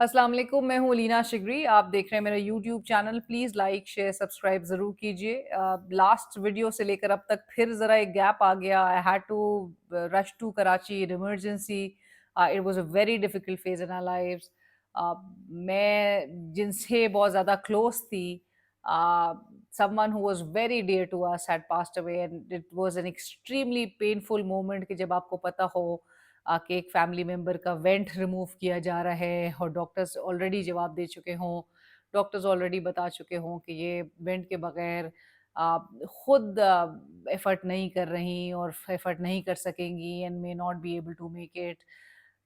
अस्सलाम वालेकुम, मैं हूँ लीना शिगरी। आप देख रहे हैं मेरा YouTube channel. Please like share subscribe ज़रूर कीजिए। लास्ट वीडियो से लेकर अब तक फिर ज़रा एक गैप आ गया। I had to rush to Karachi in emergency. It was a very difficult phase in our lives. मैं जिनसे बहुत ज़्यादा क्लोज थी, someone who was very dear to us had passed away, and it was an extremely painful moment कि जब आपको पता हो कि एक फैमिली मेंबर का वेंट रिमूव किया जा रहा है और डॉक्टर्स ऑलरेडी जवाब दे चुके हों, डॉक्टर्स ऑलरेडी बता चुके हों कि ये वेंट के बगैर आप खुद एफर्ट नहीं कर रही और एफर्ट नहीं कर सकेंगी and may not be able to make it.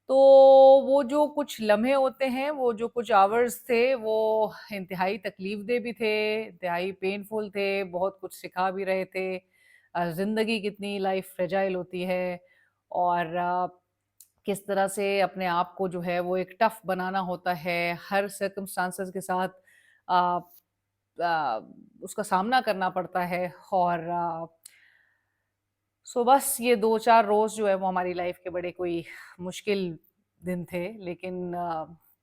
तो वो जो कुछ लम्हे होते हैं, वो जो कुछ आवर्स थे, वो इंतहाई तकलीफ भी थे, इंतहाई पेनफुल थे, बहुत कुछ सिखा भी रहे थे। ज़िंदगी कितनी लाइफ फ्रेजाइल होती है और किस तरह से अपने आप को जो है वो एक टफ बनाना होता है, हर सर्कमस्टांसेस के साथ आ, आ, उसका सामना करना पड़ता है। और सो बस ये 2-4 रोज़ जो है वो हमारी लाइफ के बड़े कोई मुश्किल दिन थे, लेकिन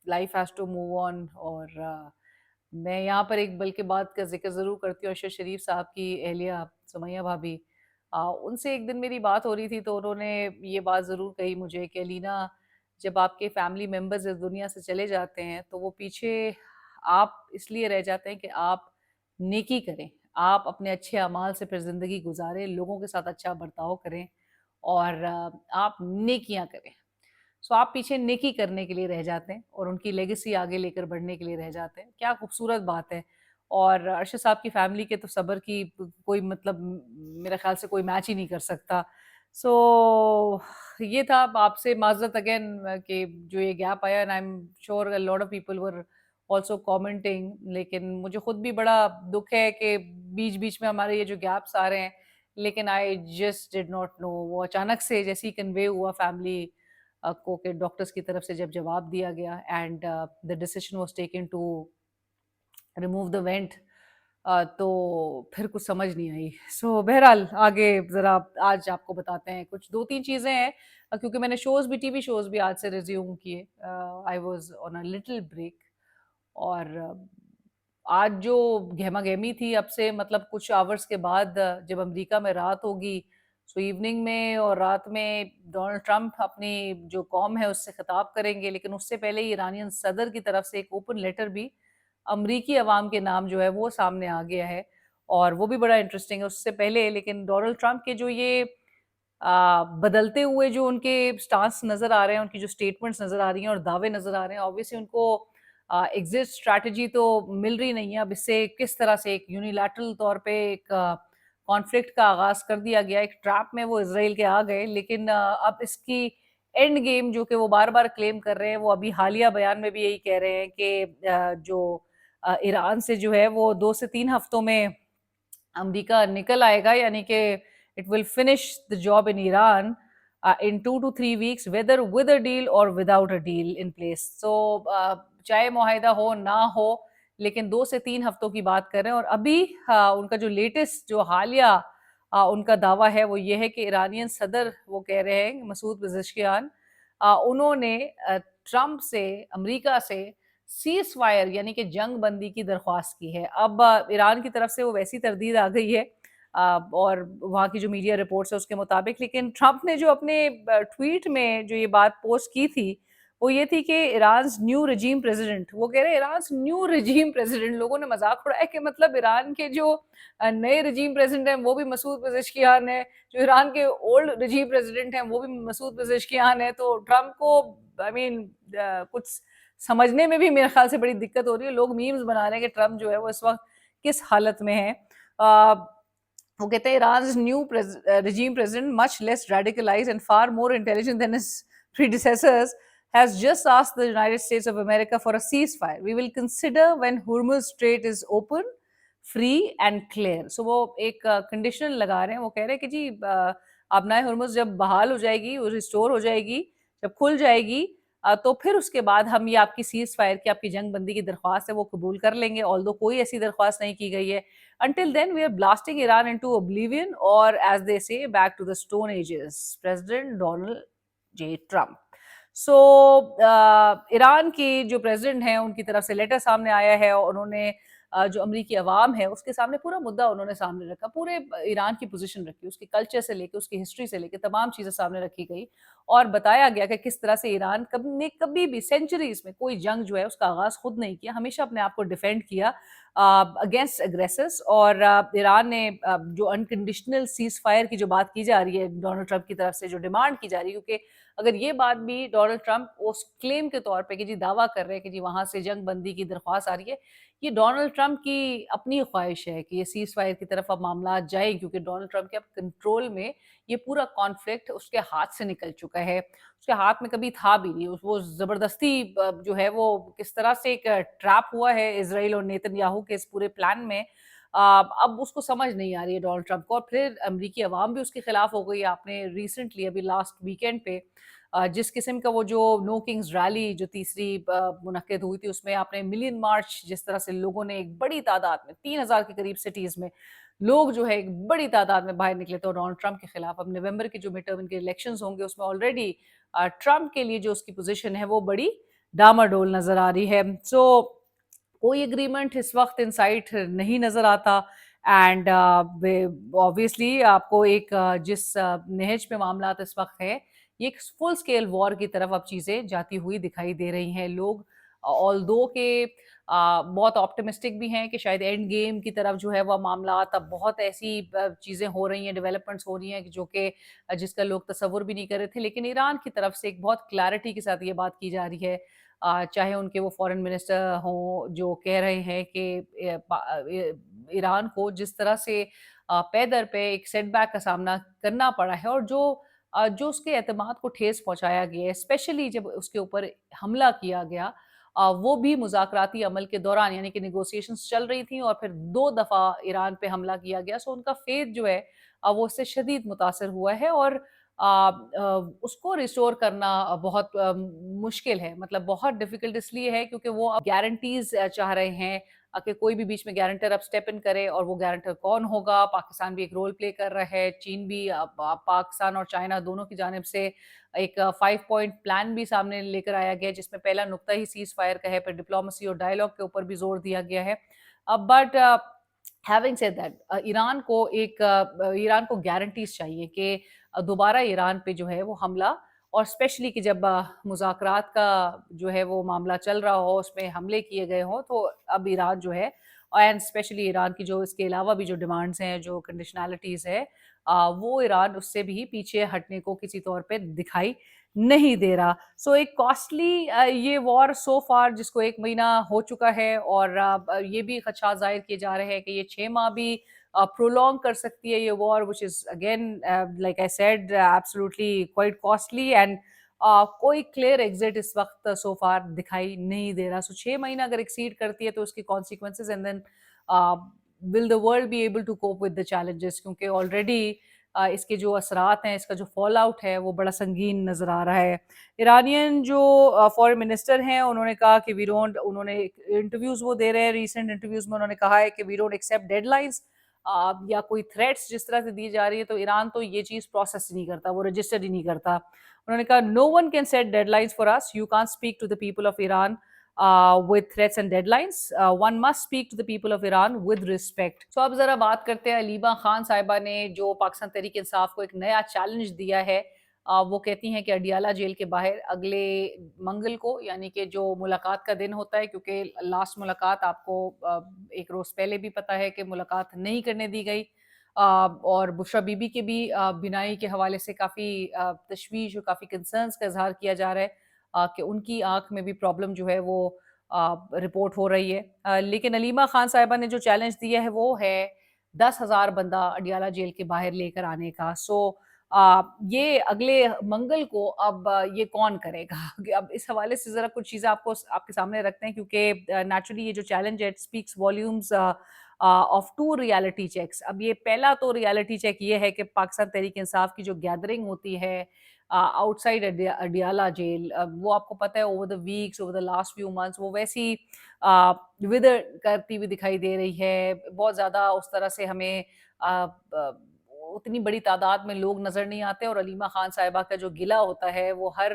life has to move on. और मैं यहाँ पर एक बल्कि बात का ज़िक्र ज़रूर करती हूँ अरशद शरीफ साहब की अहलिया सुमैया भाभी। उनसे एक दिन मेरी बात हो रही थी तो उन्होंने ये बात ज़रूर कही मुझे कि अलीना, जब आपके फैमिली मेंबर्स इस दुनिया से चले जाते हैं तो वो पीछे आप इसलिए रह जाते हैं कि आप नेकी करें, आप अपने अच्छे अमाल से फिर ज़िंदगी गुजारें, लोगों के साथ अच्छा बर्ताव करें और आप नेकियां करें। सो आप पीछे नेकी करने के लिए रह जाते हैं और उनकी लेगेसी आगे लेकर बढ़ने के लिए रह जाते हैं। क्या खूबसूरत बात है। और अरशद साहब की फैमिली के तो सब्र की कोई मतलब मेरे ख्याल से कोई मैच ही नहीं कर सकता। सो ये था। आपसे माजरत अगेन कि जो ये गैप आया, and I am sure a lot of people were also commenting, लेकिन मुझे खुद भी बड़ा दुख है कि बीच बीच में हमारे ये जो गैप्स आ रहे हैं, लेकिन I just did not know. वो अचानक से जैसे ही कन्वे हुआ फैमिली को के डॉक्टर्स की तरफ से जब जवाब दिया गया and the decision was taken to remove the vent, तो फिर कुछ समझ नहीं आई। सो बहरहाल आगे ज़रा आज आपको बताते हैं कुछ 2-3 चीज़ें हैं। क्योंकि मैंने शोज़ भी, टीवी शोज़ भी आज से रिज्यूम किए। I was on a little break. और आज जो गहमा-गहमी थी अब से मतलब कुछ आवर्स के बाद, जब अमेरिका में रात होगी, सो इवनिंग में और रात में डोनाल्ड ट्रंप अपनी जो कौम है उससे खिताब करेंगे, लेकिन उससे पहले ईरानियन सदर की तरफ से एक ओपन लेटर भी अमरीकी अवाम के नाम जो है वो सामने आ गया है। और वो भी बड़ा इंटरेस्टिंग है। उससे पहले लेकिन डोनाल्ड ट्रंप के जो ये बदलते हुए जो उनके स्टांस नज़र आ रहे हैं, उनकी जो स्टेटमेंट्स नज़र आ रही हैं और दावे नज़र आ रहे हैं, ऑब्वियसली उनको एग्जिट स्ट्रैटेजी तो मिल रही नहीं है। अब इससे किस तरह से एक यूनिलैटरल तौर पे एक कॉन्फ्लिक्ट का आगाज़ कर दिया गया, एक ट्रैप में वो इसराइल के आ गए, लेकिन अब इसकी एंड गेम जो कि वो बार-बार क्लेम कर रहे हैं, वो अभी हालिया बयान में भी यही कह रहे हैं कि जो ईरान से जो है वो 2 से 3 हफ्तों में अमेरिका निकल आएगा, यानी कि it will finish the job in Iran in 2 to 3 weeks, whether with a deal और without a deal in place. So चाहे मुआहिदा हो ना हो, लेकिन 2 से 3 हफ्तों की बात कर रहे हैं। और अभी उनका जो लेटेस्ट जो हालिया उनका दावा है वो ये है कि ईरानियन सदर वो कह रहे हैं मसूद पेजेश्कियान, उन्होंने ट्रंप से, अमेरिका से सीज फायर यानी कि जंग बंदी की दरख्वास्त की है। अब ईरान की तरफ से वो वैसी तरदीद आ गई है, और वहाँ की जो मीडिया रिपोर्ट्स है उसके मुताबिक। लेकिन ट्रंप ने जो अपने ट्वीट में जो ये बात पोस्ट की थी वो ये थी कि ईरान न्यू रजीम प्रेसिडेंट, वो कह रहे हैं ईरान न्यू रजीम प्रेसिडेंट। लोगों ने मजाक उड़ाया कि मतलब ईरान के जो नए रजीम प्रेसिडेंट हैं वो भी मसूद पेजेश्कियान है, जो ईरान के ओल्ड रजीम प्रेसिडेंट हैं वो भी मसूद पेजेश्कियान है। तो ट्रंप को आई मीन कुछ समझने में भी मेरे ख्याल से बड़ी दिक्कत हो रही है। लोग मीम्स बना रहे हैं कि ट्रंप जो है वो इस वक्त किस हालत में है। वो कहते हैं Iran new regime president, much less radicalized and far more intelligent than his predecessors, has just asked the United States of America for a ceasefire. We will consider when Hormuz Strait is open, free and clear. So वो एक conditional लगा रहे हैं। वो कह रहे हैं कि जी आबनाए हुर्मुज जब बहाल हो जाएगी, वो रिस्टोर हो जाएगी, जब खुल जाएगी, तो फिर उसके बाद हम ये आपकी सीज फायर की, आपकी जंग बंदी की दरख्वास्त है वो कबूल कर लेंगे। ऑल्दो कोई ऐसी दरख्वास्त नहीं की गई है। Until then, we are blasting Iran into oblivion, or as they say, back to the Stone Ages. President Donald J. Trump. So Iran के जो प्रेसिडेंट हैं उनकी तरफ से लेटर सामने आया है और उन्होंने जो अमरीकी अवाम है उसके सामने पूरा मुद्दा उन्होंने सामने रखा, पूरे ईरान की पोजीशन रखी, उसके कल्चर से लेके उसकी हिस्ट्री से लेके तमाम चीज़ें सामने रखी गई और बताया गया कि किस तरह से ईरान ने कभी भी सेंचुरीज में कोई जंग जो है उसका आगाज खुद नहीं किया, हमेशा अपने आप को डिफेंड किया अगेंस्ट एग्रेसर्स। और ईरान ने जो अनकंडीशनल सीज फायर की जो बात की जा रही है डोनाल्ड ट्रंप की तरफ से, जो डिमांड की जा रही है, क्योंकि अगर ये बात भी डोनाल्ड ट्रंप उस क्लेम के तौर पे कि जी दावा कर रहे हैं कि जी वहां से जंग बंदी की दरख्वास्त आ रही है, ये डोनाल्ड ट्रंप की अपनी ख्वाहिश है कि ये सीज फायर की तरफ अब मामला जाए, क्योंकि डोनाल्ड ट्रंप के अब कंट्रोल में ये पूरा कॉन्फ्लिक्ट उसके हाथ से निकल चुका है, उसके हाथ में कभी था भी नहीं। वो जबरदस्ती जो है वो किस तरह से एक ट्रैप हुआ है इसराइल और नेतन्याहू के इस पूरे प्लान में। अब उसको समझ नहीं आ रही है डोनाल्ड ट्रंप को, और फिर अमरीकी अवाम भी उसके खिलाफ हो गई। आपने रिसेंटली अभी लास्ट वीकेंड पे जिस किस्म का वो जो नो किंग्स रैली जो तीसरी मुनक्किद हुई थी, उसमें आपने मिलियन मार्च जिस तरह से लोगों ने एक बड़ी तादाद में 3,000 के करीब सिटीज में लोग जो है एक बड़ी तादाद में बाहर निकले थे डोनाल्ड ट्रंप के खिलाफ। अब नवंबर के जो मिड टर्म के इलेक्शंस होंगे उसमें ऑलरेडी ट्रंप के लिए जो उसकी पोजीशन है वो बड़ी डामाडोल नजर आ रही है। सो कोई एग्रीमेंट इस वक्त इन साइट नहीं नजर आता। एंड ऑब्वियसली आपको एक जिस नहज पे मामला इस वक्त है, ये एक फुल स्केल वॉर की तरफ अब चीजें जाती हुई दिखाई दे रही हैं। लोग ऑल दो के बहुत ऑप्टिमिस्टिक भी हैं कि शायद एंड गेम की तरफ जो है वह मामला, अब बहुत ऐसी चीजें हो रही हैं, डेवलपमेंट्स हो रही हैं कि जो कि जिसका लोग तस्वुर भी नहीं कर रहे थे, लेकिन ईरान की तरफ से एक बहुत क्लैरिटी के साथ ये बात की जा रही है। चाहे उनके वो फॉरेन मिनिस्टर हों जो कह रहे हैं कि ईरान को जिस तरह से पे दर पे एक सेटबैक का सामना करना पड़ा है, और जो उसके एतमाद को ठेस पहुंचाया गया है, स्पेशली जब उसके ऊपर हमला किया गया, वो भी मुज़ाकराती अमल के दौरान, यानी कि नेगोशिएशंस चल रही थी और फिर 2 दफ़ा ईरान पे हमला किया गया। सो उनका फेथ जो है वो उससे शदीद मुतासर हुआ है, और उसको रिस्टोर करना बहुत मुश्किल है। मतलब बहुत डिफिकल्ट इसलिए है क्योंकि वो अब गारंटीज चाह रहे हैं कि कोई भी बीच में गारंटर अब स्टेप इन करे, और वो गारंटर कौन होगा। पाकिस्तान भी एक रोल प्ले कर रहा है, चीन भी, पाकिस्तान और चाइना दोनों की जानिब से एक 5 पॉइंट प्लान भी सामने लेकर आया गया, जिसमें पहला नुक्ता ही सीज फायर का है, पर डिप्लोमेसी और डायलॉग के ऊपर भी जोर दिया गया है। But having said that, Iran को गारंटीज चाहिए कि दोबारा ईरान पे जो है वो हमला, और स्पेशली कि जब मुज़ाकरात का जो है वो मामला चल रहा हो, उसमें हमले किए गए हों, तो अब ईरान जो है, एंड स्पेशली ईरान की जो इसके अलावा भी जो डिमांड्स हैं, जो कंडीशनैलिटीज़ है, वो ईरान उससे भी पीछे हटने को किसी तौर पे दिखाई नहीं दे रहा। सो एक कॉस्टली ये वॉर सो फार, जिसको 1 महीना हो चुका है, और ये भी खदशात ज़ाहिर किए जा रहे हैं कि ये 6 माह भी प्रोलॉन्ग कर सकती है ये war, which is again like I said absolutely quite costly. And कोई क्लियर एग्जिट इस वक्त सो फार दिखाई नहीं दे रहा। सो 6 महीना अगर एक्सीड करती है तो उसकी consequences, and then will the world be able to cope with the challenges, क्योंकि ऑलरेडी इसके जो असरात हैं, इसका जो फॉल आउट है वो बड़ा संगीन नज़र आ रहा है। ईरानियन जो फॉरेन मिनिस्टर हैं उन्होंने कहा कि वी डोंट, उन्होंने इंटरव्यूज़ वो दे रहे हैं, रिसेंट इंटरव्यूज़ में उन्होंने कहा है कि वी डोंट एक्सेप्ट डेडलाइंस या कोई थ्रेट्स जिस तरह से दी जा रही है, तो ईरान तो ये चीज़ प्रोसेस ही नहीं करता, वो रजिस्टर ही नहीं करता। उन्होंने कहा no one can set deadlines for us, you can't speak to the people of Iran with threats and deadlines. One must speak to the people of Iran with respect. So अब जरा बात करते हैं अलीमा खान साहिबा ने जो पाकिस्तान तहरीक इंसाफ को एक नया चैलेंज दिया है। वो कहती हैं कि अडियाला जेल के बाहर अगले मंगल को, यानी कि जो मुलाकात का दिन होता है, क्योंकि लास्ट मुलाकात आपको एक रोज़ पहले भी पता है कि मुलाकात नहीं करने दी गई, और बुशरा बीबी के भी बिनाई के हवाले से काफ़ी तशवीश और काफ़ी कंसर्न्स का इजहार किया जा रहा है कि उनकी आंख में भी प्रॉब्लम जो है वो रिपोर्ट हो रही है। लेकिन अलीमा खान साहिबा ने जो चैलेंज दिया है वो है 10,000 बंदा अडियाला जेल के बाहर लेकर आने का। सो ये अगले मंगल को अब ये कौन करेगा? अब इस हवाले से ज़रा कुछ चीज़ें आपको आपके सामने रखते हैं, क्योंकि नेचुरली ये जो चैलेंज है it speaks volumes of 2 reality checks. अब ये पहला तो रियलिटी चेक ये है कि पाकिस्तान तहरीक इंसाफ की जो गैदरिंग होती है आउटसाइड अडियाला जेल, वो आपको पता है over the weeks, over the last few months वो वैसी विदर करती हुई दिखाई दे रही है। बहुत ज़्यादा उस तरह से हमें उतनी बड़ी तादाद में लोग नज़र नहीं आते, और अलीमा खान साहिबा का जो गिला होता है वो हर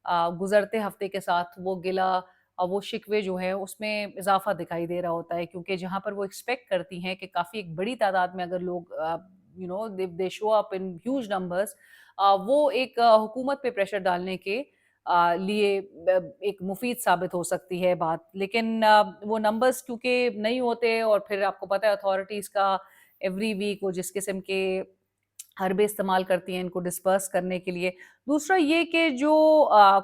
गुज़रते हफ़्ते के साथ वो गिला वो शिकवे जो है उसमें इज़ाफ़ा दिखाई दे रहा होता है, क्योंकि जहाँ पर वो एक्सपेक्ट करती हैं कि काफ़ी एक बड़ी तादाद में अगर लोग they they show up in huge numbers, वो एक हुकूमत पे प्रेशर डालने के लिए एक मुफ़ीद साबित हो सकती है बात। लेकिन वो नंबर्स क्योंकि नहीं होते, और फिर आपको पता है अथॉरिटीज़ का एवरी वीक वो जिस किस्म के हरबे इस्तेमाल करती हैं इनको डिस्पर्स करने के लिए। दूसरा ये कि जो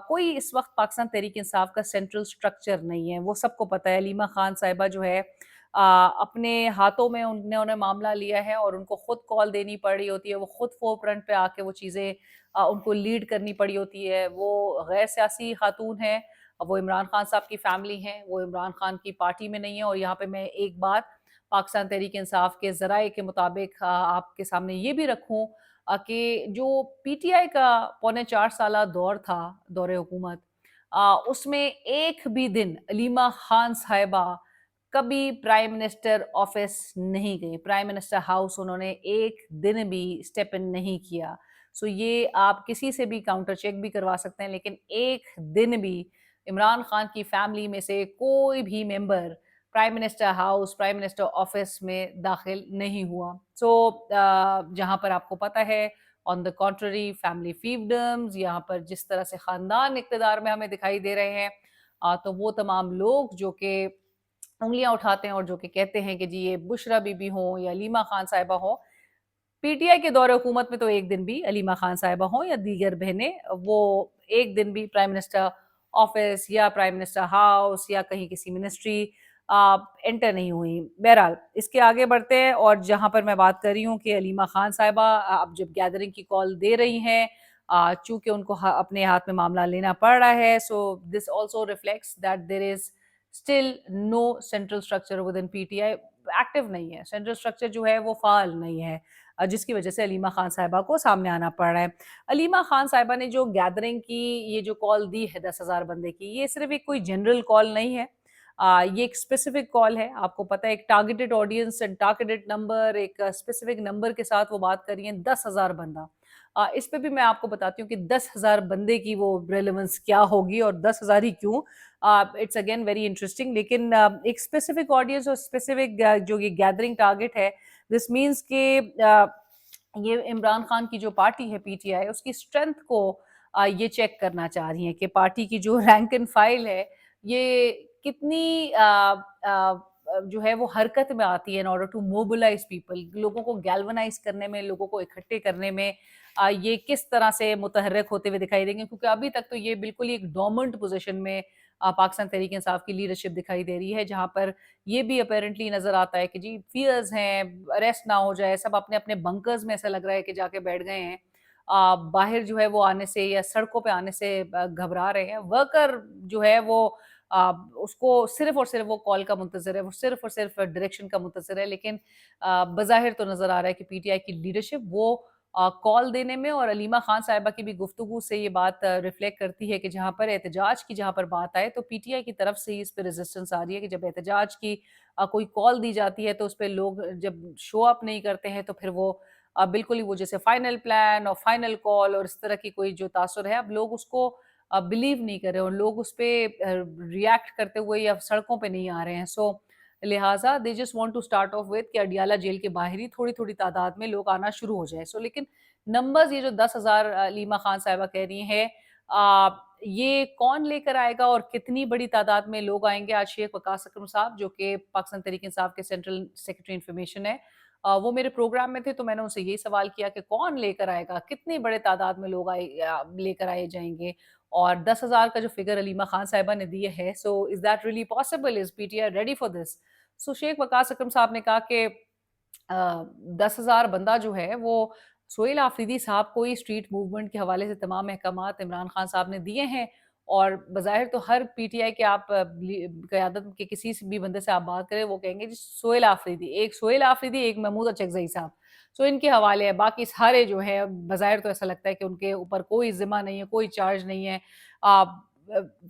कोई इस वक़्त पाकिस्तान तहरीक-ए-इंसाफ का सेंट्रल स्ट्रक्चर नहीं है, वो सबको पता है। हलीमा खान साहिबा जो है अपने हाथों में उन्होंने मामला लिया है और उनको खुद कॉल देनी पड़ रही होती है, वो खुद फ़ोरफ्रंट पे आके वो चीज़ें उनको लीड करनी पड़ी होती है। वो गैर सियासी खातून हैं, वो इमरान खान साहब की फ़ैमिली हैं, वो इमरान खान की पार्टी में नहीं है। और यहाँ पे मैं एक बात पाकिस्तान तहरीक-ए-इंसाफ के ज़राए के मुताबिक आपके सामने ये भी रखूँ कि जो पीटीआई का पौने 4 साला दौर था, दौरे हुकूमत, उसमें एक भी दिन हलीमा खान साहिबा कभी प्राइम मिनिस्टर ऑफिस नहीं गई। प्राइम मिनिस्टर हाउस उन्होंने एक दिन भी स्टेप इन नहीं किया। सो ये आप किसी से भी काउंटर चेक भी करवा सकते हैं, लेकिन एक दिन भी इमरान खान की फैमिली में से कोई भी member prime minister house, prime minister office में दाखिल नहीं हुआ। सो जहाँ पर आपको पता है ऑन द कॉन्ट्ररी फैमिली फीवडम्स, यहाँ पर जिस तरह से खानदान इक़्तिदार में हमें दिखाई दे रहे हैं, तो वो तमाम लोग जो कि उँगलियाँ उठाते हैं और जो कि कहते हैं कि जी ये बुशरा बीबी हों या हलीमा खान साहिबा हों, पीटीआई के दौरे हुकूमत में तो एक दिन भी हलीमा खान साहिबा हों या दीगर बहनें, वो एक दिन भी प्राइम मिनिस्टर ऑफिस या प्राइम मिनिस्टर हाउस या कहीं किसी मिनिस्ट्री एंटर नहीं हुई। बहरहाल इसके आगे बढ़ते हैं, और जहाँ पर मैं बात कर रही हूँ कि हलीमा खान साहिबा अब जब गैदरिंग की कॉल दे रही हैं, चूँकि उनको अपने हाथ में मामला लेना पड़ रहा है, so this also reflects that there is still no central structure within PTI, active नहीं है। सेंट्रल स्ट्रक्चर जो है वो फ़ाल नहीं है, जिसकी वजह से हलीमा खान साहिबा को सामने आना पड़ रहा है। हलीमा खान साहिबा ने जो गैदरिंग की ये जो कॉल दी है 10,000 बंदे की, ये सिर्फ़ एक कोई जनरल कॉल नहीं है। ये एक स्पेसिफ़िक कॉल है। आपको पता है एक targeted audience and targeted number, एक स्पेसिफ़िक नंबर के साथ वो बात कर रही हैं, 10,000 बंदा। इस पे भी मैं आपको बताती हूँ कि 10,000 बंदे की वो रेलेवेंस क्या होगी और 10,000 ही क्यों? इट्स अगेन वेरी इंटरेस्टिंग, लेकिन एक स्पेसिफ़िक ऑडियंस और स्पेसिफ़िक जो ये गैदरिंग टारगेट है, दिस मीन्स कि ये इमरान खान की जो पार्टी है पीटीआई, उसकी स्ट्रेंथ को ये चेक करना चाह रही हैं कि पार्टी की जो रैंक एंड फाइल है, ये कितनी जो है वो हरकत में आती है in order to mobilise people, लोगों को गैल्वनाइज करने में, लोगों को इकट्ठे करने में, ये किस तरह से मुतहर्रिक होते हुए दिखाई देंगे, क्योंकि अभी तक तो ये बिल्कुल ही एक डोमिनेंट पोजीशन में पाकिस्तान तहरीक इंसाफ की लीडरशिप दिखाई दे रही है, जहाँ पर ये भी अपेरेंटली नजर आता है कि जी फियर्स हैं, अरेस्ट ना हो जाए, सब अपने अपने बंकर्स में ऐसा लग रहा है कि जाके बैठ गए हैं, बाहर जो है वो आने से या सड़कों पे आने से घबरा रहे हैं। वर्कर जो है वो उसको सिर्फ और सिर्फ वो कॉल का मुंतजर है, वो सिर्फ और सिर्फ डायरेक्शन का मुंतजर है, लेकिन बज़ाहिर तो नजर आ रहा है कि पीटीआई की लीडरशिप वो कॉल देने में, और हलीमा खान साहिबा की भी गुफ्तगू से ये बात रिफ्लेक्ट करती है कि जहाँ पर एहतजाज की जहाँ पर बात आए, तो पीटीआई की तरफ से ही इस पे रेजिस्टेंस आ रही है कि जब एहतजाज की कोई कॉल दी जाती है, तो उस पे लोग जब शो अप नहीं करते हैं, तो फिर वो बिल्कुल ही वो जैसे फाइनल प्लान और फाइनल कॉल और इस तरह की कोई जो तासुर है, अब लोग उसको बिलीव नहीं कर रहे और लोग उस पे रिएक्ट करते हुए या सड़कों पे नहीं आ रहे हैं। सो लिहाजा they just want to start off with कि अडियाला जेल के बाहर ही थोड़ी-थोड़ी तादाद में लोग आना शुरू हो जाएँ। सो लेकिन नंबर्स ये जो 10,000 लीमा खान साहिबा कह रही हैं, ये कौन लेकर आएगा और कितनी बड़ी तादाद में लोग आएँगे? आज शेख वकास अकरम साहब, जो कि पाकिस्तान तहरीक-ए-इंसाफ के सेंट्रल सेक्रेटरी इन्फॉर्मेशन है, वो मेरे प्रोग्राम में थे, तो मैंने उनसे यही सवाल किया कि कौन लेकर आएगा? कितनी बड़े तादाद में लोग लेकर आए जाएँगे? और 10,000 का जो फिगर हलीमा खान साहिबा ने दिए है, so is that really possible? Is PTI ready for this? So Sheikh Waqas Akram साहब ने कहा कि 10,000 बंदा जो है वो सोहेल आफरीदी साहब को ही स्ट्रीट मूवमेंट के हवाले से तमाम अहकामात इमरान खान साहब ने दिए हैं, और बज़ाहिर तो हर पीटीआई के आप क़यादत के किसी से भी बंदे से आप बात करें, वो कहेंगे जी सोहेल आफरीदी, एक महमूद अचकज़ई साहब। सो इनके हवाले है, बाकी सारे जो है बज़ाहिर तो ऐसा लगता है कि उनके ऊपर कोई ज़िम्मा नहीं है, कोई चार्ज नहीं है।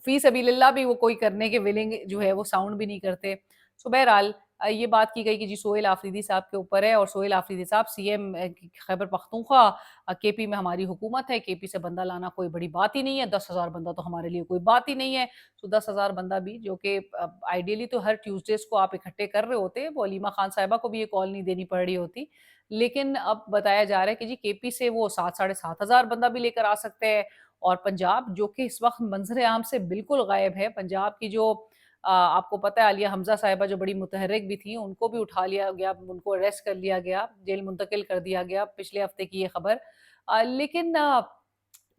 फ़ी सबीलिल्लाह भी वो कोई करने के विलिंग जो है वो साउंड भी नहीं करते। सो बहरहाल یہ بات کی گئی کہ جی سہیل آفریدی صاحب کے اوپر ہے، اور سہیل آفریدی صاحب CM خیبر پختونخوا، KP میں ہماری حکومت ہے، KP سے بندہ لانا کوئی بڑی بات ہی نہیں ہے، 10,000 بندہ تو ہمارے لیے کوئی بات ہی نہیں ہے۔ تو 10,000 بندہ بھی جو کہ آئیڈیلی تو ہر ٹیوزڈیز کو آپ اکٹھے کر رہے ہوتے، وہ علیمہ خان صاحبہ کو بھی یہ کال نہیں دینی پڑ رہی ہوتی، لیکن اب بتایا جا رہا ہے کہ جی KP سے وہ 7,500 بندہ بھی لے کر آ سکتے ہیں۔ اور پنجاب جو کہ اس وقت منظر عام سے بالکل غائب ہے، پنجاب کی جو آپ کو پتہ ہے عالیہ حمزہ صاحبہ جو بڑی متحرک بھی تھیں، ان کو بھی اٹھا لیا گیا، ان کو اریسٹ کر لیا گیا، جیل منتقل کر دیا گیا، پچھلے ہفتے کی یہ خبر۔ لیکن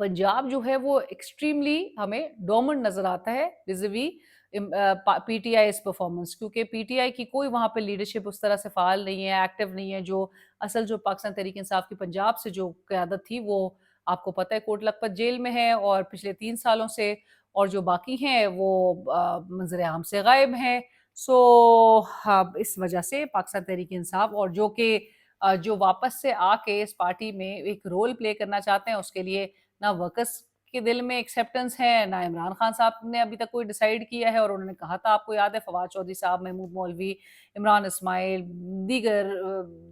پنجاب جو ہے وہ ایکسٹریملی ہمیں ڈومنٹ نظر آتا ہے وزوی PTI اس پرفارمنس، کیونکہ PTI کی کوئی وہاں پہ لیڈرشپ اس طرح سے فعال نہیں ہے، ایکٹیو نہیں ہے۔ جو اصل جو پاکستان تحریک انصاف کی پنجاب سے جو قیادت تھی وہ آپ کو پتہ ہے کوٹ لکھپت جیل میں ہے اور پچھلے 3 سالوں سے، اور جو باقی ہیں وہ منظر عام سے غائب ہیں۔ سو اس وجہ سے پاکستان تحریک انصاف، اور جو کہ جو واپس سے آ کے اس پارٹی میں ایک رول پلے کرنا چاہتے ہیں، اس کے لیے نہ ورکرز کے دل میں ایکسیپٹنس ہے، نہ عمران خان صاحب نے ابھی تک کوئی ڈیسائیڈ کیا ہے۔ اور انہوں نے کہا تھا، آپ کو یاد ہے، فواد چودھری صاحب، محمود مولوی، عمران اسماعیل، دیگر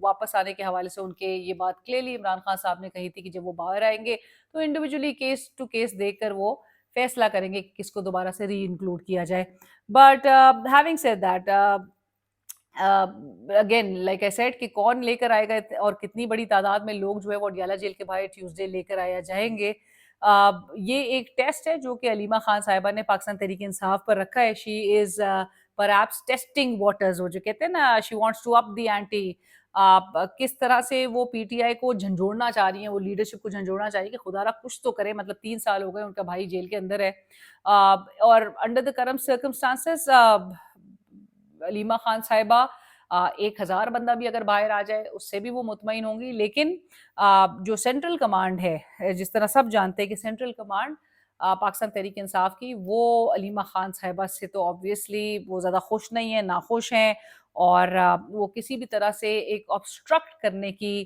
واپس آنے کے حوالے سے ان کے یہ بات کلیئرلی عمران خان صاحب نے کہی تھی کہ جب وہ باہر آئیں گے تو انڈیویجولی کیس ٹو کیس دیکھ کر وہ فیصلہ کریں گے کہ کس کو دوبارہ سے ری انکلوڈ کیا جائے۔ But having said that, again like I said کہ کون لے کر آئے گا اور کتنی بڑی تعداد میں لوگ جو ہے وہ ڈیالہ جیل کے باہر ٹیوزڈے لے کر آیا جائیں گے، یہ ایک ٹیسٹ ہے جو کہ علیمہ خان صاحبہ نے پاکستان تحریک انصاف پر رکھا ہے۔ She is perhaps testing waters, وہ جو کہتے ہیں نا، she wants to up the ante. کس طرح سے وہ PTI کو جھنجھوڑنا چاہ رہی ہیں، وہ لیڈرشپ کو جھنجھوڑنا چاہ رہی ہے کہ خدا را کچھ تو کرے، مطلب 3 سال ہو گئے ان کا بھائی جیل کے اندر ہے، اور under the current circumstances Aleema Khan صاحبہ 1,000 بندہ بھی اگر باہر آ جائے اس سے بھی وہ مطمئن ہوں گی۔ لیکن جو سینٹرل کمانڈ ہے، جس طرح سب جانتے ہیں کہ سینٹرل کمانڈ پاکستان تحریک انصاف کی، وہ علیمہ خان صاحبہ سے تو آبویسلی وہ زیادہ خوش نہیں ہیں، ناخوش ہیں، اور وہ کسی بھی طرح سے ایک obstruct کرنے کی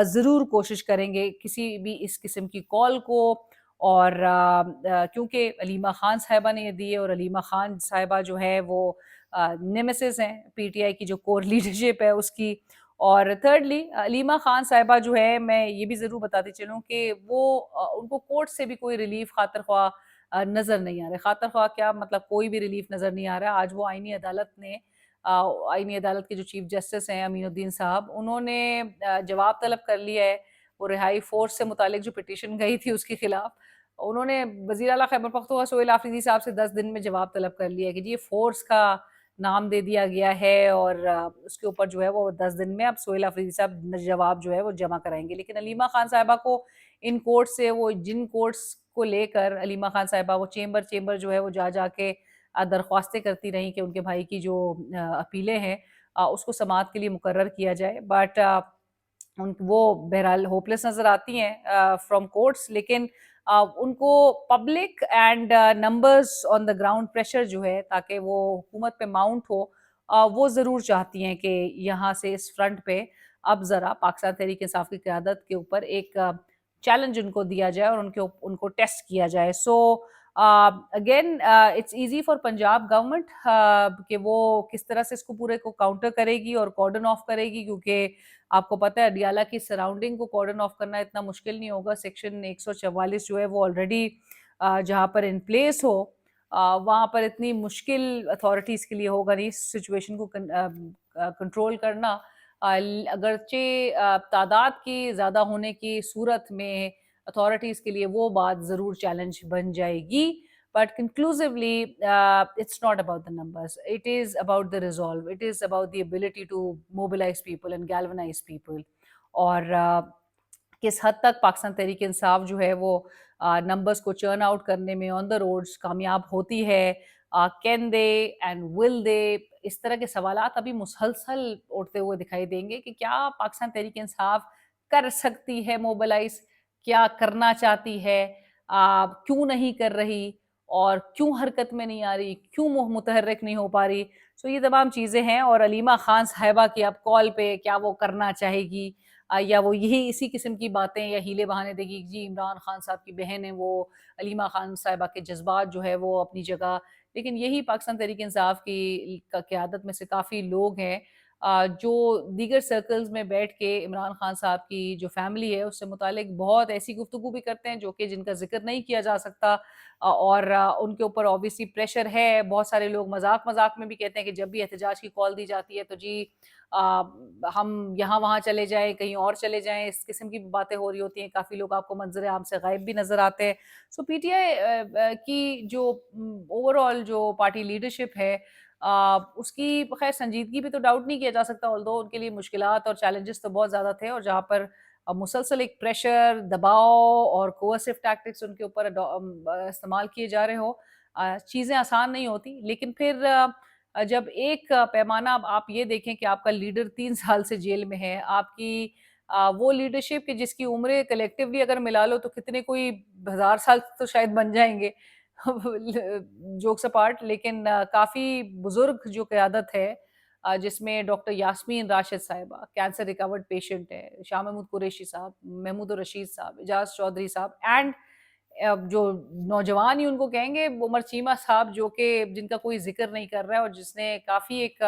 ضرور کوشش کریں گے کسی بھی اس قسم کی کال کو۔ اور کیونکہ علیمہ خان صاحبہ نے یہ دی ہے، اور علیمہ خان صاحبہ جو ہے وہ نیمیسس ہیں PTI کی جو کور لیڈرشپ ہے اس کی۔ اور تھرڈلی علیمہ خان صاحبہ جو ہے، میں یہ بھی ضرور بتاتی چلوں کہ وہ ان کو کورٹ سے بھی کوئی ریلیف خاطر خواہ نظر نہیں آ رہا۔ خاطر خواہ کیا مطلب، کوئی بھی ریلیف نظر نہیں آ رہا۔ آج وہ آئینی عدالت نے آئینی عدالت کے جو چیف جسٹس ہیں امین الدین صاحب، انہوں نے جواب طلب کر لیا ہے وہ رہائی فورس سے متعلق جو پٹیشن گئی تھی اس کے خلاف۔ انہوں نے وزیر اعلیٰ خیبر پختونخوا سہیل آفریدی صاحب سے 10 دن میں جواب طلب کر لیا ہے کہ جی یہ فورس کا نام دے دیا گیا ہے، اور اس کے اوپر جو ہے وہ 10 دن میں اب سہیل آفریدی صاحب جواب جو ہے وہ جمع کرائیں گے۔ لیکن علیمہ خان صاحبہ کو ان کورٹ سے، وہ جن کورٹس کو لے کر علیمہ خان صاحبہ وہ چیمبر جو ہے وہ جا کے درخواستیں کرتی رہیں کہ ان کے بھائی کی جو اپیلیں ہیں اس کو سماعت کے لیے مقرر کیا جائے، بٹ وہ بہرحال ہوپلیس نظر آتی ہیں فرام کورٹس۔ لیکن ان کو public and numbers on the ground pressure جو ہے تاکہ وہ حکومت پہ ماؤنٹ ہو، وہ ضرور چاہتی ہیں کہ یہاں سے اس فرنٹ پہ اب ذرا پاکستان تحریک انصاف کی قیادت کے اوپر ایک چیلنج ان کو دیا جائے اور ان کو ٹیسٹ کیا جائے۔ So again it's easy for Punjab government کہ وہ کس طرح سے اس کو پورے کو کاؤنٹر کرے گی اور کارڈن آف کرے گی، کیونکہ آپ کو پتہ ہے ڈیالہ کی سراؤنڈنگ کو کارڈن آف کرنا اتنا مشکل نہیں ہوگا۔ سیکشن 144 جو ہے وہ آلریڈی جہاں پر ان پلیس ہو، وہاں پر اتنی مشکل اتھارٹیز کے لیے ہوگا نہیں سچویشن کو کنٹرول کرنا۔ اگرچہ تعداد کی زیادہ ہونے کی صورت میں اتھارٹیز کے لیے وہ بات ضرور چیلنج بن جائے گی، but conclusively it's not about the numbers, it is about the resolve, it is about the ability to mobilize people and galvanize people۔ اور کس حد تک پاکستان تحریک انصاف جو ہے وہ نمبرز کو چرن آؤٹ کرنے میں آن دا روڈز کامیاب ہوتی ہے، کین دے اینڈ ول دے، اس طرح کے سوالات ابھی مسلسل اٹھتے ہوئے دکھائی دیں گے کہ کیا پاکستان تحریک انصاف کر سکتی ہے موبلائز، کیا کرنا چاہتی ہے، کیوں نہیں کر رہی، اور کیوں حرکت میں نہیں آ رہی، کیوں متحرک نہیں ہو پا رہی۔ سو یہ تمام چیزیں ہیں، اور علیمہ خان صاحبہ کی اب کال پہ کیا وہ کرنا چاہے گی، یا وہ یہی اسی قسم کی باتیں یا ہیلے بہانے دے گی جی عمران خان صاحب کی بہن ہے وہ، علیمہ خان صاحبہ کے جذبات جو ہے وہ اپنی جگہ، لیکن یہی پاکستان تحریک انصاف کی قیادت میں سے کافی لوگ ہیں جو دیگر سرکلز میں بیٹھ کے عمران خان صاحب کی جو فیملی ہے اس سے متعلق بہت ایسی گفتگو بھی کرتے ہیں جو کہ جن کا ذکر نہیں کیا جا سکتا، اور ان کے اوپر اوبیسلی پریشر ہے۔ بہت سارے لوگ مذاق مذاق میں بھی کہتے ہیں کہ جب بھی احتجاج کی کال دی جاتی ہے تو جی آ، ہم یہاں وہاں چلے جائیں، کہیں اور چلے جائیں، اس قسم کی باتیں ہو رہی ہوتی ہیں۔ کافی لوگ آپ کو منظر عام سے غائب بھی نظر آتے ہیں۔ سو پی ٹی آئی کی جو اوور آل جو پارٹی لیڈرشپ ہے اس کی خیر سنجیدگی پہ تو ڈاؤٹ نہیں کیا جا سکتا، although ان کے لیے مشکلات اور چیلنجز تو بہت زیادہ تھے، اور جہاں پر مسلسل ایک پریشر، دباؤ اور کوورسو ٹیکٹکس ان کے اوپر استعمال کیے جا رہے ہو، چیزیں آسان نہیں ہوتی۔ لیکن پھر جب ایک پیمانہ اب آپ یہ دیکھیں کہ آپ کا لیڈر 3 سال سے جیل میں ہے، آپ کی وہ لیڈرشپ کہ جس کی عمریں کلیکٹیولی اگر ملا لو تو کتنے کوئی 1000 سال تو شاید بن جائیں گے جوکس اپارٹ، لیکن کافی بزرگ جو قیادت ہے جس میں ڈاکٹر یاسمین راشد صاحبہ کینسر ریکورڈ پیشنٹ ہے، شاہ محمود قریشی صاحب، محمود الرشید صاحب، اعجاز چودھری صاحب، اینڈ جو نوجوان ہی ان کو کہیں گے عمر چیمہ صاحب جو کہ جن کا کوئی ذکر نہیں کر رہا ہے، اور جس نے کافی ایک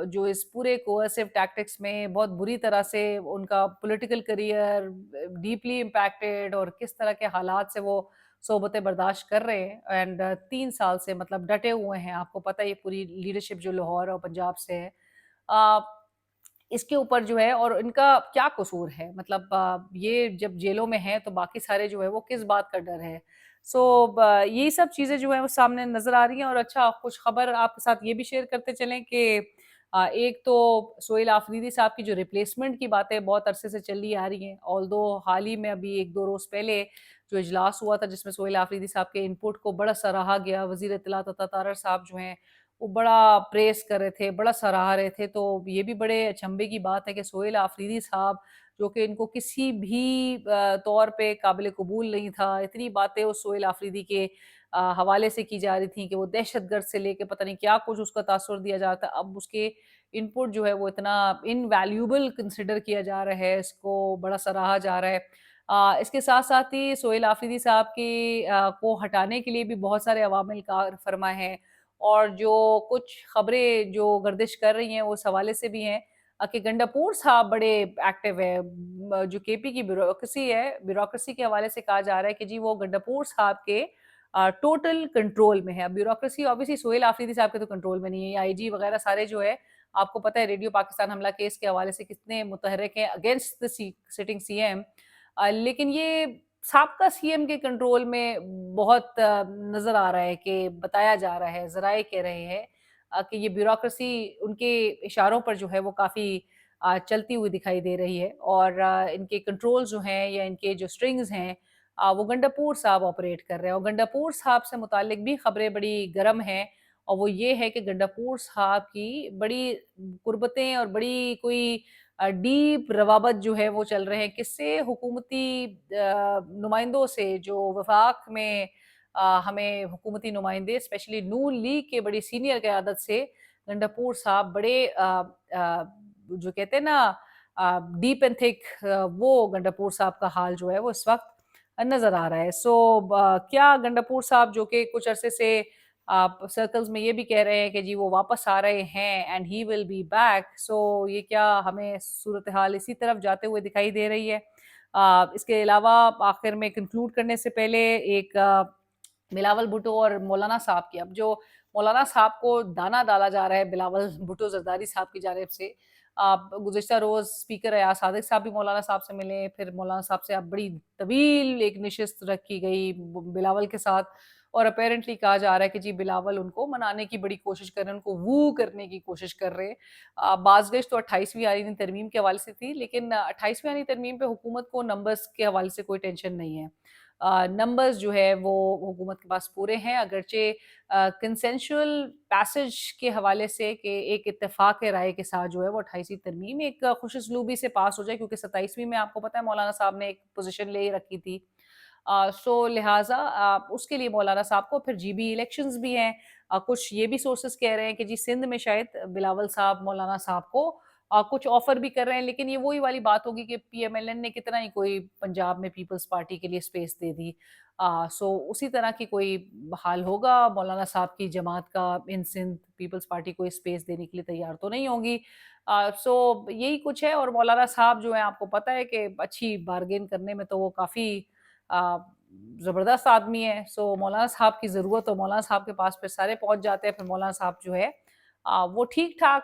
جو اس پورے کوئرسو ٹیکٹکس میں بہت بری طرح سے ان کا پولیٹیکل کریئر ڈیپلی امپیکٹڈ، اور کس طرح کے حالات سے وہ صحبتیں برداشت کر رہے ہیں، اینڈ 3 سال سے مطلب ڈٹے ہوئے ہیں۔ آپ کو پتہ ہے یہ پوری لیڈرشپ جو لاہور اور پنجاب سے ہے اس کے اوپر جو ہے، اور ان کا کیا قصور ہے، مطلب یہ جب جیلوں میں ہیں تو باقی سارے جو ہے وہ کس بات کا ڈر ہے؟ سو یہی سب چیزیں جو ہیں وہ سامنے نظر آ رہی ہیں۔ اور اچھا خوش خبر آپ کے ساتھ یہ بھی شیئر کرتے چلیں کہ ایک تو سہیل آفریدی صاحب کی جو ریپلیسمنٹ کی باتیں بہت عرصے سے چلی آ رہی ہیں، آلدو حال ہی میں ابھی 1-2 روز پہلے جو اجلاس ہوا تھا جس میں سہیل آفریدی صاحب کے انپٹ کو بڑا سراہا گیا، وزیر اطلاعات عطا طاہر صاحب جو ہیں وہ بڑا پریس کر رہے تھے، بڑا سراہ رہے تھے، تو یہ بھی بڑے اچنبھے کی بات ہے کہ سہیل آفریدی صاحب جو کہ ان کو کسی بھی طور پہ قابل قبول نہیں تھا، اتنی باتیں اس سہیل آفریدی کے حوالے سے کی جا رہی تھیں کہ وہ دہشت گرد سے لے کے پتہ نہیں کیا کچھ اس کا تاثر دیا جاتا ہے، اب اس کے انپٹ جو ہے وہ اتنا ان ویلیوبل کنسیڈر کیا جا رہا ہے، اس کو بڑا سراہا جا رہا ہے۔ اس کے ساتھ ساتھ ہی سہیل آفریدی صاحب کی کو ہٹانے کے لیے بھی بہت سارے عوامل کار فرما ہیں، اور جو کچھ خبریں جو گردش کر رہی ہیں وہ اس حوالے سے بھی ہیں کہ گنڈاپور صاحب بڑے ایکٹیو ہے، جو کے پی کی بیوروکریسی ہے، بیوروکریسی کے حوالے سے کہا جا رہا ہے کہ جی وہ گنڈاپور صاحب کے ٹوٹل کنٹرول میں ہے۔ بیوروکریسی اوبیسلی سہیل آفریدی صاحب کے تو کنٹرول میں نہیں ہے، آئی جی وغیرہ سارے جو ہے آپ کو پتہ ہے ریڈیو پاکستان حملہ کیس کے حوالے سے کتنے متحرک ہیں اگینسٹ دا سٹنگ سی ایم، لیکن یہ سابقہ سی ایم کے کنٹرول میں بہت نظر آ رہا ہے کہ بتایا جا رہا ہے، ذرائع کہہ رہے ہیں کہ یہ بیوروکریسی ان کے اشاروں پر جو ہے وہ کافی چلتی ہوئی دکھائی دے رہی ہے، اور ان کے کنٹرول جو ہیں یا ان کے جو سٹرنگز ہیں وہ گنڈاپور صاحب آپریٹ کر رہے ہیں، اور گنڈاپور صاحب سے متعلق بھی خبریں بڑی گرم ہیں، اور وہ یہ ہے کہ گنڈاپور صاحب کی بڑی قربتیں اور بڑی کوئی ڈیپ روابط جو ہے وہ چل رہے ہیں کس سے، حکومتی نمائندوں سے جو وفاق میں ہمیں حکومتی نمائندے اسپیشلی نون لیگ کے بڑی سینئر قیادت سے گنڈاپور صاحب بڑے جو کہتے ہیں نا ڈیپ اینڈ تھک، وہ گنڈاپور صاحب کا حال جو ہے وہ اس وقت نظر آ رہا ہے۔ سو کیا گنڈاپور صاحب جو کہ کچھ عرصے سے آپ سرکلز میں یہ بھی کہہ رہے ہیں کہ جی وہ واپس آ رہے ہیں and he will be back, so یہ کیا ہمیں صورتحال اسی طرف جاتے ہوئے دکھائی دے رہی ہے؟ اس کے علاوہ آخر میں کنکلوڈ کرنے سے پہلے ایک بلاول بھٹو اور مولانا صاحب کی، اب جو مولانا صاحب کو دانہ ڈالا جا رہا ہے بلاول بھٹو زرداری صاحب کی جانب سے، گزشتہ روز اسپیکر ایاز صادق صاحب بھی مولانا صاحب سے ملے، پھر مولانا صاحب سے اب بڑی طویل ایک نشست رکھی گئی بلاول کے ساتھ، اور اپیرنٹلی کہا جا رہا ہے کہ جی بلاول ان کو منانے کی بڑی کوشش کر رہے ہیں، ان کو وو کرنے کی کوشش کر رہے ہیں۔ بازگشت تو 28ویں آئینی ترمیم کے حوالے سے تھی، لیکن 28ویں آئینی ترمیم پہ حکومت کو نمبرز کے حوالے سے کوئی ٹینشن نہیں ہے، نمبرز جو ہے وہ حکومت کے پاس پورے ہیں، اگرچہ کنسینشول پیسج کے حوالے سے کہ ایک اتفاق رائے کے ساتھ جو ہے وہ 28ویں ترمیم ایک خوش اسلوبی سے پاس ہو جائے، کیونکہ 27ویں میں آپ کو پتہ ہے مولانا صاحب نے ایک پوزیشن لے رکھی تھی، سو لہٰذا اس کے لیے مولانا صاحب کو پھر جی بی الیکشنز بھی ہیں، کچھ یہ بھی سورسز کہہ رہے ہیں کہ جی سندھ میں شاید بلاول صاحب مولانا صاحب کو कुछ ऑफ़र भी कर रहे हैं, लेकिन ये वही वाली बात होगी कि पीएमएलएन ने कितना ही कोई पंजाब में पीपल्स पार्टी के लिए स्पेस दे दी। सो उसी तरह की कोई हाल होगा, मौलाना साहब की जमात का इन सिंध पीपल्स पार्टी को स्पेस देने के लिए तैयार तो नहीं होंगी। सो यही कुछ है, और मौलाना साहब जो हैं आपको पता है कि अच्छी बार्गेन करने में तो वो काफ़ी अ, ज़बरदस्त आदमी है। सो मौलाना साहब की ज़रूरत हो, मौलाना साहब के पास फिर सारे पहुँच जाते हैं, फिर मौलाना साहब जो है वो ठीक-ठाक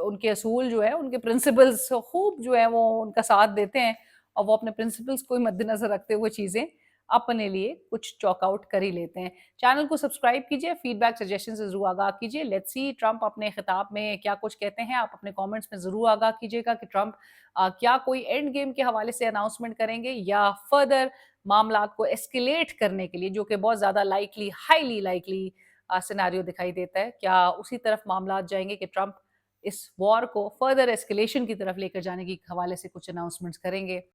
उनके असूल जो है, उनके प्रिंसिपल्स खूब जो है वो उनका साथ देते हैं, और वो अपने प्रिंसिपल्स को ही मद्देनज़र रखते हुए चीज़ें अपने लिए कुछ चॉक आउट कर ही लेते हैं। चैनल को सब्सक्राइब कीजिए, फीडबैक सजेशन से ज़रूर आगाह कीजिए। लेट्स सी ट्रंप अपने खिताब में क्या कुछ कहते हैं, आप अपने कमेंट्स में ज़रूर आगाह कीजिएगा कि ट्रंप क्या कोई एंड गेम के हवाले से अनाउंसमेंट करेंगे, या फर्दर मामलात को एस्केलेट करने के लिए, जो कि बहुत ज़्यादा लाइकली, हाइली लाइकली सिनेरियो दिखाई देता है, क्या उसी तरफ मामलात जाएँगे कि ट्रंप इस वॉर को फर्दर एस्केलेशन की तरफ लेकर जाने के हवाले से कुछ अनाउंसमेंट्स करेंगे?